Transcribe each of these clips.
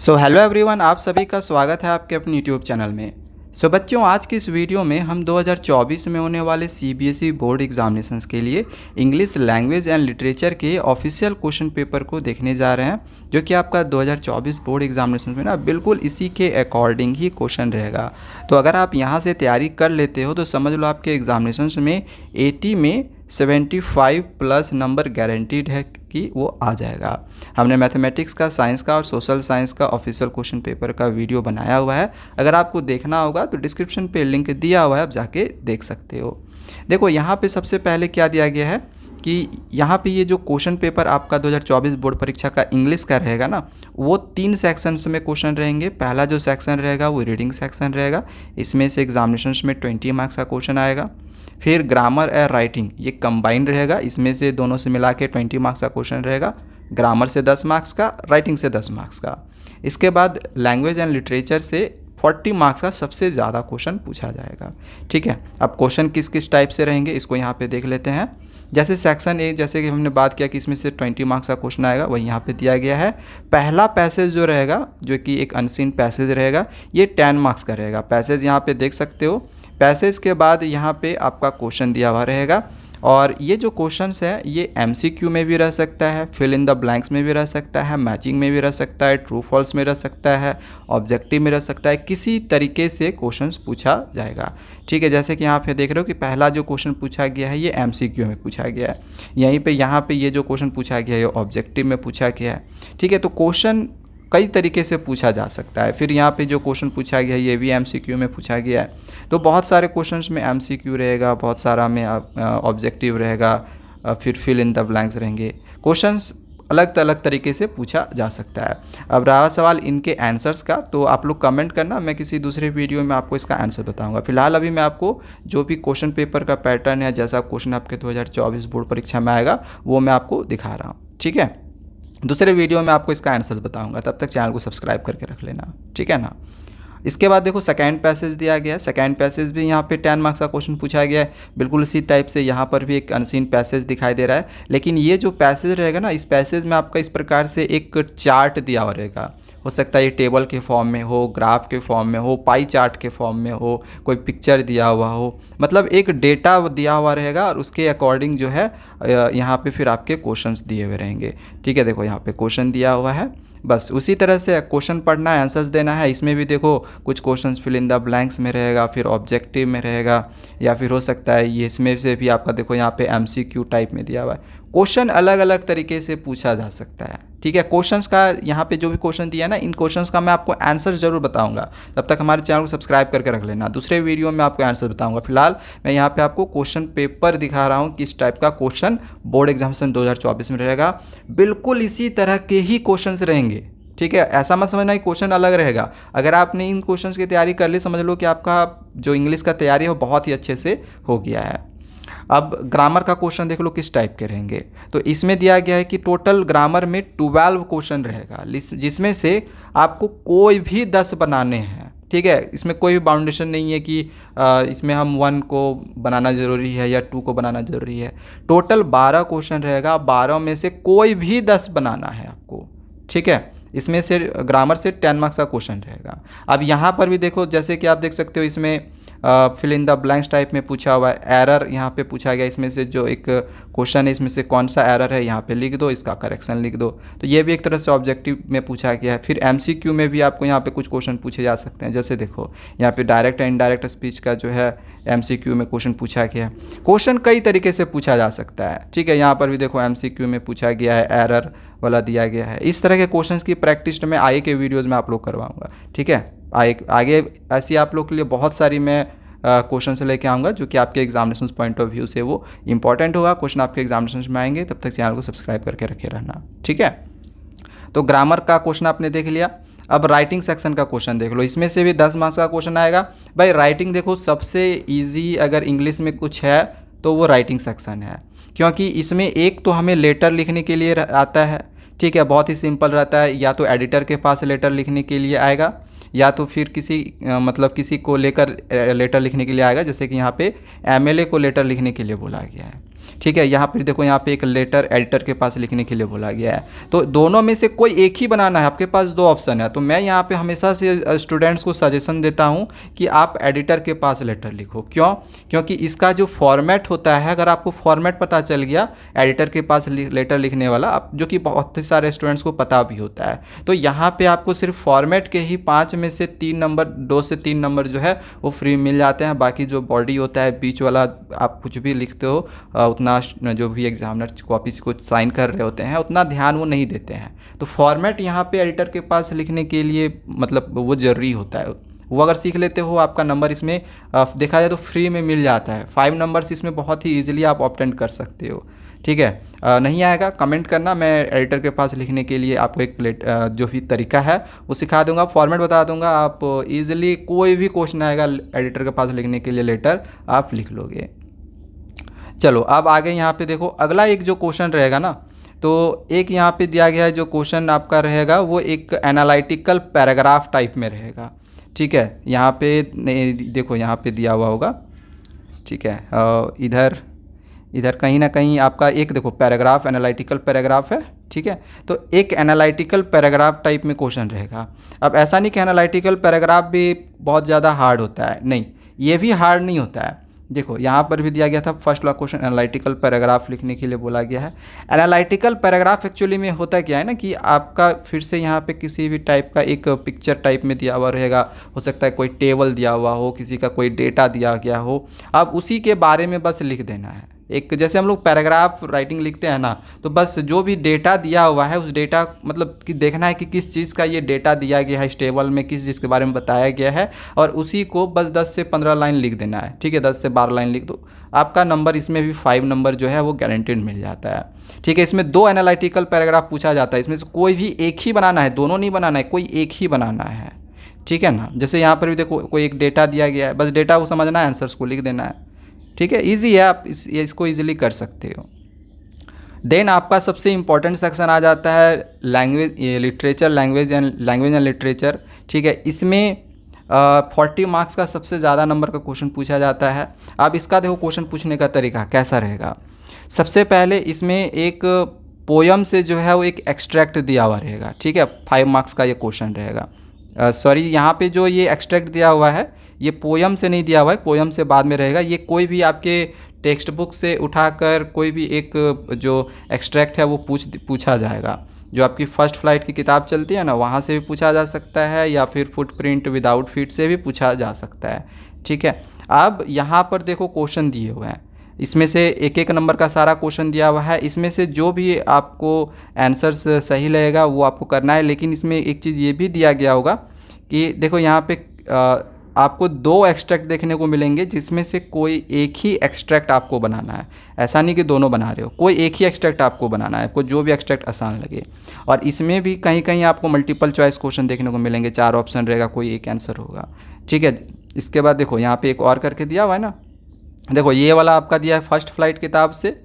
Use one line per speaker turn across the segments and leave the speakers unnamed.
Hello everyone, आप सभी का स्वागत है आपके अपने यूट्यूब चैनल में। बच्चों, आज की इस वीडियो में हम 2024 में होने वाले सीबीएसई बोर्ड एग्जामिनेशंस के लिए इंग्लिश लैंग्वेज एंड लिटरेचर के ऑफिशियल क्वेश्चन पेपर को देखने जा रहे हैं, जो कि आपका 2024 बोर्ड एग्जामिनेशन में ना बिल्कुल इसी के अकॉर्डिंग ही क्वेश्चन रहेगा। तो अगर आप यहाँ से तैयारी कर लेते हो तो समझ लो आपके एग्जामिनेशंस में 80 में 75 प्लस नंबर गारंटीड है कि वो आ जाएगा। हमने मैथमेटिक्स का, साइंस का और सोशल साइंस का ऑफिशियल क्वेश्चन पेपर का वीडियो बनाया हुआ है। अगर आपको देखना होगा तो डिस्क्रिप्शन पे लिंक दिया हुआ है, आप जाके देख सकते हो। देखो यहाँ पे सबसे पहले क्या दिया गया है कि यहाँ पे ये जो क्वेश्चन पेपर आपका 2024 बोर्ड परीक्षा का इंग्लिश का रहेगा ना, वो 3 सेक्शंस में क्वेश्चन रहेंगे। पहला जो सेक्शन रहेगा वो रीडिंग सेक्शन रहेगा, इसमें से एग्जामिनेशन में 20 मार्क्स का क्वेश्चन आएगा। फिर ग्रामर और राइटिंग ये कंबाइंड रहेगा, इसमें से दोनों से मिला के 20 मार्क्स का क्वेश्चन रहेगा। ग्रामर से 10 मार्क्स का, राइटिंग से 10 मार्क्स का। इसके बाद लैंग्वेज एंड लिटरेचर से 40 मार्क्स का सबसे ज़्यादा क्वेश्चन पूछा जाएगा। ठीक है, अब क्वेश्चन किस किस टाइप से रहेंगे इसको यहाँ पे देख लेते हैं। जैसे सेक्शन ए, जैसे कि हमने बात किया कि इसमें से 20 मार्क्स का क्वेश्चन आएगा, वही यहाँ पे दिया गया है। पहला पैसेज जो रहेगा, जो कि एक अनसीन पैसेज रहेगा, ये 10 मार्क्स का रहेगा। पैसेज यहाँ पे देख सकते हो। पैसेज के बाद यहाँ पे आपका क्वेश्चन दिया हुआ रहेगा, और ये जो क्वेश्चंस है ये एमसीक्यू में भी रह सकता है, फिल इन द ब्लैंक्स में भी रह सकता है, मैचिंग में भी रह सकता है, ट्रू फॉल्स में रह सकता है, ऑब्जेक्टिव में रह सकता है। किसी तरीके से क्वेश्चंस पूछा जाएगा। ठीक है, जैसे कि यहाँ पे देख रहे हो कि पहला जो क्वेश्चन पूछा गया है ये एमसीक्यू में पूछा गया है। यहीं पे यहाँ पे ये जो क्वेश्चन पूछा गया है ये ऑब्जेक्टिव में पूछा गया है। ठीक है, तो क्वेश्चन कई तरीके से पूछा जा सकता है। फिर यहाँ पे जो क्वेश्चन पूछा गया है ये भी एमसीक्यू में पूछा गया है। तो बहुत सारे क्वेश्चंस में एमसीक्यू रहेगा, बहुत सारा में ऑब्जेक्टिव रहेगा, फिर फिल इन द ब्लैंक्स रहेंगे। क्वेश्चंस अलग अलग तरीके से पूछा जा सकता है। अब रहा सवाल इनके आंसर्स का, तो आप लोग कमेंट करना, मैं किसी दूसरे वीडियो में आपको इसका आंसर बताऊंगा। फिलहाल अभी मैं आपको जो भी क्वेश्चन पेपर का पैटर्न है, जैसा क्वेश्चन आपके 2024 बोर्ड परीक्षा में आएगा, वो मैं आपको दिखा रहा हूँ। ठीक है, दूसरे वीडियो में आपको इसका आंसर बताऊंगा, तब तक चैनल को सब्सक्राइब करके रख लेना। ठीक है ना। इसके बाद देखो सेकंड पैसेज दिया गया है। सेकंड पैसेज भी यहाँ पे 10 मार्क्स का क्वेश्चन पूछा गया है। बिल्कुल इसी टाइप से यहाँ पर भी एक अनसीन पैसेज दिखाई दे रहा है, लेकिन ये जो पैसेज रहेगा ना, इस पैसेज में आपका इस प्रकार से एक चार्ट दिया हुआ रहेगा। हो सकता है ये टेबल के फॉर्म में हो, ग्राफ के फॉर्म में हो, पाई चार्ट के फॉर्म में हो, कोई पिक्चर दिया हुआ हो, मतलब एक डेटा दिया हुआ रहेगा, और उसके अकॉर्डिंग जो है यहाँ पे फिर आपके क्वेश्चंस दिए हुए रहेंगे। ठीक है, देखो यहाँ पे क्वेश्चन दिया हुआ है, बस उसी तरह से क्वेश्चन पढ़ना है, आंसर्स देना है। इसमें भी देखो कुछ questions fill in the blanks में रहेगा, फिर ऑब्जेक्टिव में रहेगा, या फिर हो सकता है ये इसमें से भी आपका देखो यहाँ पे एमसीक्यू टाइप में दिया हुआ है। क्वेश्चन अलग अलग तरीके से पूछा जा सकता है। ठीक है, क्वेश्चंस का यहाँ पे जो भी क्वेश्चन दिया है ना, इन क्वेश्चंस का मैं आपको आंसर जरूर बताऊंगा। तब तक हमारे चैनल को सब्सक्राइब करके रख लेना, दूसरे वीडियो में आपको आंसर बताऊंगा। फिलहाल मैं यहाँ पे आपको क्वेश्चन पेपर दिखा रहा हूँ, किस टाइप का क्वेश्चन बोर्ड एग्जामिनेशन 2024 में रहेगा। बिल्कुल इसी तरह के ही क्वेश्चन रहेंगे। ठीक है, ऐसा मत समझना कि क्वेश्चन अलग रहेगा। अगर आपने इन क्वेश्चंस की तैयारी कर ली, समझ लो कि आपका जो इंग्लिश का तैयारी है वो बहुत ही अच्छे से हो गया है। अब ग्रामर का क्वेश्चन देख लो किस टाइप के रहेंगे। तो इसमें दिया गया है कि टोटल ग्रामर में 12 क्वेश्चन रहेगा, जिसमें से आपको कोई भी 10 बनाने हैं। ठीक है, इसमें कोई भी बाउंडेशन नहीं है कि इसमें हम 1 को बनाना ज़रूरी है या 2 को बनाना ज़रूरी है। टोटल 12 क्वेश्चन रहेगा, 12 में से कोई भी 10 बनाना है आपको। ठीक है, इसमें से ग्रामर से 10 मार्क्स का क्वेश्चन रहेगा। अब यहाँ पर भी देखो, जैसे कि आप देख सकते हो, इसमें fill in the blanks type में पूछा हुआ है। एरर यहाँ पे पूछा गया, इसमें से जो एक क्वेश्चन है इसमें से कौन सा एरर है यहाँ पे लिख दो, इसका करेक्शन लिख दो। तो ये भी एक तरह से ऑब्जेक्टिव में पूछा गया है। फिर एमसीक्यू में भी आपको यहाँ पे कुछ क्वेश्चन पूछे जा सकते हैं। जैसे देखो यहाँ पे डायरेक्ट एंड इनडायरेक्ट स्पीच का जो है एमसीक्यू में क्वेश्चन पूछा गया है। क्वेश्चन कई तरीके से पूछा जा सकता है। ठीक है, यहाँ पर भी देखो एमसीक्यू में पूछा गया है, एरर वाला दिया गया है। इस तरह के क्वेश्चंस की प्रैक्टिस मैं आगे के वीडियोज़ में आप लोग करवाऊँगा। ठीक है, आगे ऐसी आप लोग के लिए बहुत सारी मैं क्वेश्चन से लेके आऊँगा, जो कि आपके एग्जामिनेशन पॉइंट ऑफ व्यू से वो इंपॉर्टेंट होगा। क्वेश्चन आपके एग्जामिनेशन में आएंगे, तब तक चैनल को सब्सक्राइब करके रखे रहना। ठीक है, तो ग्रामर का क्वेश्चन आपने देख लिया। अब राइटिंग सेक्शन का क्वेश्चन देख लो, इसमें से भी 10 मार्क्स का क्वेश्चन आएगा। भाई राइटिंग देखो, सबसे ईजी अगर इंग्लिश में कुछ है तो वो राइटिंग सेक्शन है, क्योंकि इसमें एक तो हमें लेटर लिखने के लिए आता है। ठीक है, बहुत ही सिंपल रहता है। या तो एडिटर के पास लेटर लिखने के लिए आएगा, या तो फिर किसी को लेकर लेटर लिखने के लिए आएगा। जैसे कि यहाँ पे एमएलए को लेटर लिखने के लिए बोला गया है। ठीक है। यहाँ पर देखो, यहाँ पे एक लेटर एडिटर के पास लिखने के लिए बोला गया है। तो दोनों में से कोई एक ही बनाना है, आपके पास दो ऑप्शन है। तो मैं यहाँ पे हमेशा से स्टूडेंट्स को सजेशन देता हूँ कि आप एडिटर के पास लेटर लिखो। क्यों? क्योंकि इसका जो फॉर्मेट होता है, अगर आपको फॉर्मेट पता चल गया एडिटर के पास लेटर लिखने वाला, आप जो कि बहुत ही सारे स्टूडेंट्स को पता भी होता है, तो यहाँ पे आपको सिर्फ फॉर्मेट के ही 5 में से 3 नंबर, 2 से 3 नंबर जो है वो फ्री मिल जाते हैं। बाकी जो बॉडी होता है, बीच वाला आप कुछ भी लिखते हो, उतना जो भी एग्जामिनर कॉपी को साइन कर रहे होते हैं उतना ध्यान वो नहीं देते हैं। तो फॉर्मेट यहाँ पे एडिटर के पास लिखने के लिए मतलब वो ज़रूरी होता है। वो अगर सीख लेते हो, आपका नंबर इसमें देखा जाए तो फ्री में मिल जाता है। 5 नंबर्स इसमें बहुत ही ईजिली आप ऑब्टेन कर सकते हो। ठीक है। नहीं आएगा कमेंट करना, मैं एडिटर के पास लिखने के लिए आपको एक जो भी तरीका है वो सिखा दूंगा, फॉर्मेट बता दूंगा। आप ईजिली कोई भी क्वेश्चन आएगा एडिटर के पास लिखने के लिए लेटर आप लिख लोगे। चलो अब आगे यहाँ पे देखो, अगला एक जो क्वेश्चन रहेगा ना, तो एक यहाँ पे दिया गया है जो क्वेश्चन आपका रहेगा वो एक एनालिटिकल पैराग्राफ टाइप में रहेगा। ठीक है। यहाँ पे देखो, यहाँ पे दिया हुआ होगा। ठीक है। इधर कहीं ना कहीं आपका एक देखो पैराग्राफ, एनालिटिकल पैराग्राफ है। ठीक है। तो एक एनालिटिकल पैराग्राफ टाइप में क्वेश्चन रहेगा। अब ऐसा नहीं कि एनालिटिकल पैराग्राफ भी बहुत ज़्यादा हार्ड होता है, नहीं, ये भी हार्ड नहीं होता है। देखो यहाँ पर भी दिया गया था फर्स्ट वाला क्वेश्चन, एनालिटिकल पैराग्राफ लिखने के लिए बोला गया है। एनालिटिकल पैराग्राफ एक्चुअली में होता क्या है ना कि आपका फिर से यहाँ पे किसी भी टाइप का एक पिक्चर टाइप में दिया हुआ रहेगा, हो सकता है कोई टेबल दिया हुआ हो, किसी का कोई डेटा दिया गया हो, अब उसी के बारे में बस लिख देना है। एक जैसे हम लोग पैराग्राफ राइटिंग लिखते हैं ना, तो बस जो भी डेटा दिया हुआ है उस डेटा मतलब कि देखना है कि किस चीज़ का ये डेटा दिया गया है, इस टेबल में किस चीज़ के बारे में बताया गया है, और उसी को बस 10 से 15 लाइन लिख देना है। ठीक है, 10 से 12 लाइन लिख दो, आपका नंबर इसमें भी 5 नंबर जो है वो गारंटेड मिल जाता है। ठीक है। इसमें 2 एनालिटिकल पैराग्राफ पूछा जाता है, इसमें से कोई भी एक ही बनाना है, दोनों नहीं बनाना है, कोई एक ही बनाना है। ठीक है ना। जैसे यहाँ पर भी देखो कोई एक डेटा दिया गया है, बस डेटा को समझना है, आंसर्स को लिख देना है। ठीक है, इजी है, आप इसको इजीली कर सकते हो। देन आपका सबसे इम्पॉर्टेंट सेक्शन आ जाता है language, literature, language and literature. ठीक है। इसमें 40 मार्क्स का सबसे ज़्यादा नंबर का क्वेश्चन पूछा जाता है। अब इसका देखो क्वेश्चन पूछने का तरीका कैसा रहेगा। सबसे पहले इसमें एक पोयम से जो है वो एक एक्सट्रैक्ट दिया हुआ रहेगा। ठीक है। 5 मार्क्स का ये क्वेश्चन रहेगा। सॉरी, यहाँ पे जो ये एक्सट्रैक्ट दिया हुआ है ये पोयम से नहीं दिया हुआ है, पोयम से बाद में रहेगा। ये कोई भी आपके टेक्स्ट बुक से उठाकर कोई भी एक जो एक्सट्रैक्ट है वो पूछा जाएगा। जो आपकी फर्स्ट फ्लाइट की किताब चलती है ना, वहाँ से भी पूछा जा सकता है, या फिर फुटप्रिंट विदाउट फीट से भी पूछा जा सकता है। ठीक है। अब यहाँ पर देखो क्वेश्चन दिए हुए हैं, इसमें से एक एक नंबर का सारा क्वेश्चन दिया हुआ है। इसमें से जो भी आपको आंसर्स सही लगेगा वो आपको करना है। लेकिन इसमें एक चीज़ ये भी दिया गया होगा कि देखो यहाँ पे आपको 2 एक्सट्रैक्ट देखने को मिलेंगे, जिसमें से कोई एक ही एक्सट्रैक्ट आपको बनाना है। ऐसा नहीं कि दोनों बना रहे हो, कोई एक ही एक्सट्रैक्ट आपको बनाना है, कोई जो भी एक्सट्रैक्ट आसान लगे। और इसमें भी कहीं कहीं आपको मल्टीपल चॉइस क्वेश्चन देखने को मिलेंगे, 4 ऑप्शन रहेगा, कोई एक आंसर होगा। ठीक है। इसके बाद देखो यहाँ पे एक और करके दिया हुआ है ना, देखो ये वाला आपका दिया है फर्स्ट फ्लाइट किताब से,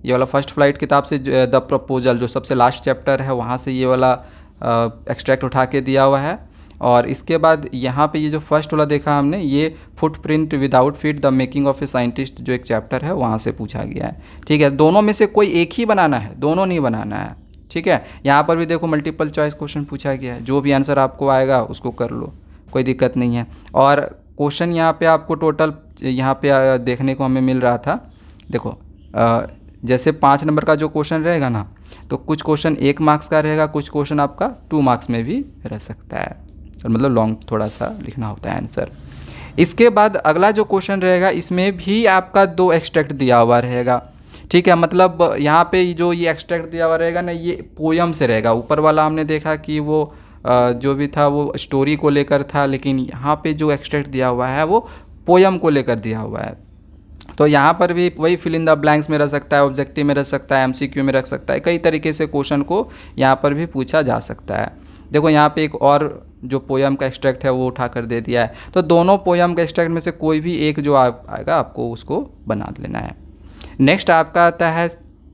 ये वाला फर्स्ट फ्लाइट किताब से द प्रपोजल जो सबसे लास्ट चैप्टर है वहाँ से ये वाला एक्सट्रैक्ट उठा के दिया हुआ है। और इसके बाद यहाँ पे ये जो फर्स्ट वाला देखा हमने, ये footprint without feet the making of a scientist जो एक चैप्टर है वहाँ से पूछा गया है। ठीक है। दोनों में से कोई एक ही बनाना है, दोनों नहीं बनाना है। ठीक है। यहाँ पर भी देखो मल्टीपल चॉइस क्वेश्चन पूछा गया है, जो भी आंसर आपको आएगा उसको कर लो, कोई दिक्कत नहीं है। और क्वेश्चन यहाँ पे आपको टोटल यहाँ पे देखने को हमें मिल रहा था, देखो जैसे 5 नंबर का जो क्वेश्चन रहेगा ना, तो कुछ क्वेश्चन 1 मार्क्स का रहेगा, कुछ क्वेश्चन आपका 2 मार्क्स में भी रह सकता है, और मतलब लॉन्ग थोड़ा सा लिखना होता है आंसर। इसके बाद अगला जो क्वेश्चन रहेगा, इसमें भी आपका 2 एक्सट्रैक्ट दिया हुआ रहेगा। ठीक है। मतलब यहाँ पे जो ये एक्सट्रैक्ट दिया हुआ रहेगा ना, ये पोयम से रहेगा। ऊपर वाला हमने देखा कि वो जो भी था वो स्टोरी को लेकर था, लेकिन यहाँ पे जो एक्सट्रैक्ट दिया हुआ है वो पोयम को लेकर दिया हुआ है। तो यहाँ पर भी वही फिल इन द ब्लैंक्स में रह सकता है, ऑब्जेक्टिव में रह सकता है, एमसीक्यू में रख सकता है, कई तरीके से क्वेश्चन को यहाँ पर भी पूछा जा सकता है। देखो यहाँ पे एक और जो पोयम का एक्सट्रैक्ट है वो उठा कर दे दिया है। तो दोनों पोयम का एक्सट्रैक्ट में से कोई भी एक जो आएगा आपको उसको बना लेना है। नेक्स्ट आपका आता है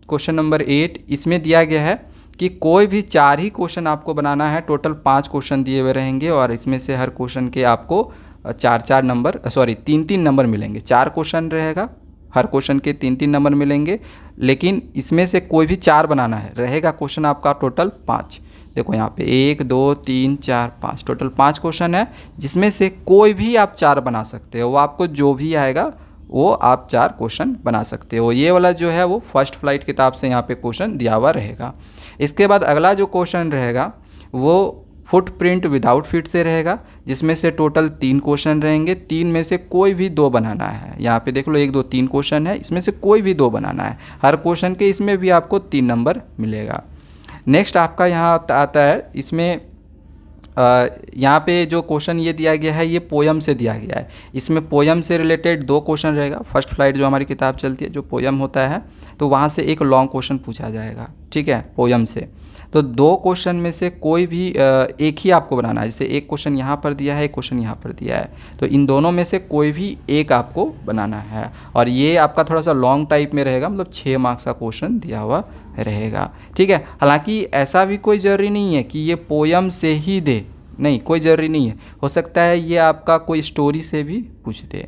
क्वेश्चन नंबर 8। इसमें दिया गया है कि कोई भी 4 ही क्वेश्चन आपको बनाना है। टोटल 5 क्वेश्चन दिए हुए रहेंगे, और इसमें से हर क्वेश्चन के आपको 4-4 नंबर, सॉरी 3-3 नंबर मिलेंगे। 4 क्वेश्चन रहेगा, हर क्वेश्चन के 3-3 नंबर मिलेंगे, लेकिन इसमें से कोई भी 4 बनाना है। रहेगा क्वेश्चन आपका टोटल 5। देखो यहाँ पे 1 2 3 4 5 टोटल 5 क्वेश्चन है, जिसमें से कोई भी आप 4 बना सकते हो। वो आपको जो भी आएगा वो आप 4 क्वेश्चन बना सकते हो। ये वाला जो है वो फर्स्ट फ्लाइट किताब से यहाँ पे क्वेश्चन दिया हुआ रहेगा। इसके बाद अगला जो क्वेश्चन रहेगा वो फुटप्रिंट विदाउट फीट से रहेगा, जिसमें से टोटल 3 क्वेश्चन रहेंगे। 3 में से कोई भी 2 बनाना है। यहाँ पे देख लो 1 2 3 क्वेश्चन है, इसमें से कोई भी 2 बनाना है। हर क्वेश्चन के इसमें भी आपको 3 नंबर मिलेगा। नेक्स्ट आपका यहाँ आता है, इसमें यहाँ पे जो क्वेश्चन ये दिया गया है ये पोयम से दिया गया है। इसमें पोयम से रिलेटेड 2 क्वेश्चन रहेगा। फर्स्ट फ्लाइट जो हमारी किताब चलती है, जो पोयम होता है, तो वहाँ से एक लॉन्ग क्वेश्चन पूछा जाएगा, ठीक है, पोयम से। तो 2 क्वेश्चन में से कोई भी एक ही आपको बनाना है। जैसे एक क्वेश्चन यहाँ पर दिया है, एक क्वेश्चन यहाँ पर दिया है, तो इन दोनों में से कोई भी एक आपको बनाना है। और ये आपका थोड़ा सा लॉन्ग टाइप में रहेगा, मतलब 6 मार्क्स का क्वेश्चन दिया हुआ रहेगा, ठीक है। हालांकि ऐसा भी कोई ज़रूरी नहीं है कि ये पोयम से ही दे, नहीं, कोई ज़रूरी नहीं है। हो सकता है ये आपका कोई स्टोरी से भी पूछ दे।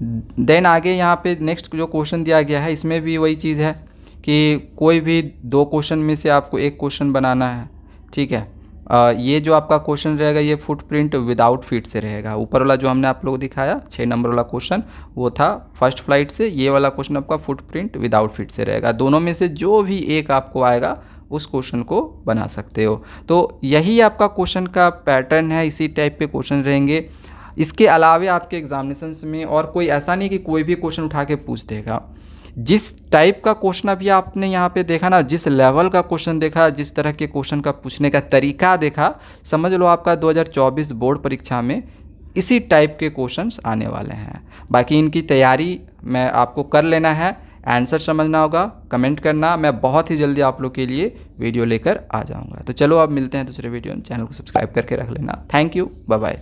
देन आगे यहाँ पे नेक्स्ट जो क्वेश्चन दिया गया है, इसमें भी वही चीज़ है कि कोई भी 2 क्वेश्चन में से आपको एक क्वेश्चन बनाना है, ठीक है। ये जो आपका क्वेश्चन रहेगा ये फुटप्रिंट विदाउट फीट से रहेगा। ऊपर वाला जो हमने आप लोगों को दिखाया 6 नंबर वाला क्वेश्चन वो था फर्स्ट फ्लाइट से। ये वाला क्वेश्चन आपका फुटप्रिंट विदाउट फीट से रहेगा। दोनों में से जो भी एक आपको आएगा उस क्वेश्चन को बना सकते हो। तो यही आपका क्वेश्चन का पैटर्न है, इसी टाइप के क्वेश्चन रहेंगे। इसके अलावा आपके एग्जामिनेशंस में और कोई ऐसा नहीं कि कोई भी क्वेश्चन उठा के पूछ देगा। जिस टाइप का क्वेश्चन अभी आपने यहाँ पे देखा ना, जिस लेवल का क्वेश्चन देखा, जिस तरह के क्वेश्चन का पूछने का तरीका देखा, समझ लो आपका 2024 बोर्ड परीक्षा में इसी टाइप के क्वेश्चंस आने वाले हैं। बाकी इनकी तैयारी मैं आपको कर लेना है, आंसर समझना होगा, कमेंट करना। मैं बहुत ही जल्दी आप लोग के लिए वीडियो लेकर आ जाऊँगा। तो चलो अब मिलते हैं दूसरे वीडियो में। चैनल को सब्सक्राइब करके रख लेना। Thank you, bye bye.